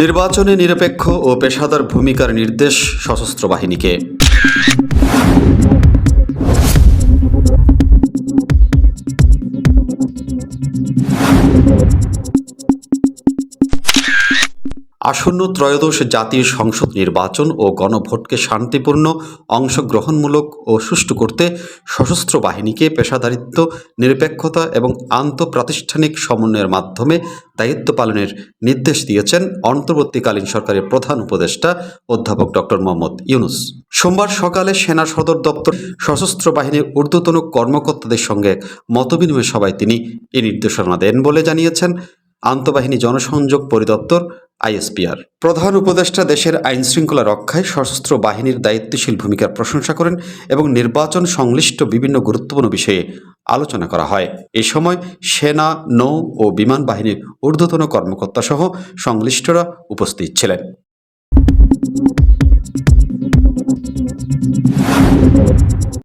নির্বাচনে নিরপেক্ষ ও পেশাদার ভূমিকার নির্দেশ সশস্ত্র বাহিনীকে। আসন্ন ত্রয়োদশ জাতীয় সংসদ নির্বাচন ও গণভোটকে শান্তিপূর্ণ, অংশগ্রহণমূলক ও সুষ্ঠু করতে সশস্ত্র বাহিনীকে পেশাদারিত্ব, নিরপেক্ষতা এবং আন্তঃপ্রাতিষ্ঠানিক সমন্বয়ের মাধ্যমে দায়িত্ব পালনের নির্দেশ দিয়েছেন অন্তর্বর্তীকালীন সরকারের প্রধান উপদেষ্টা অধ্যাপক ডক্টর মোহাম্মদ ইউনূস। সোমবার সকালে সেনা সদর দপ্তর সশস্ত্র বাহিনীর ঊর্ধ্বতন কর্মকর্তাদের সঙ্গে মতবিনিময় সভায় তিনি এই নির্দেশনা দেন বলে জানিয়েছেন আন্তঃবাহিনী জনসংযোগ পরিদপ্তর আইএসপিআর। প্রধান উপদেষ্টা দেশের আইনশৃঙ্খলা রক্ষায় সশস্ত্র বাহিনীর দায়িত্বশীল ভূমিকার প্রশংসা করেন এবং নির্বাচন সংশ্লিষ্ট বিভিন্ন গুরুত্বপূর্ণ বিষয়ে আলোচনা করা হয়। এ সময় সেনা, নৌ ও বিমান বাহিনীর ঊর্ধ্বতন কর্মকর্তা সহ সংশ্লিষ্টরা উপস্থিত ছিলেন।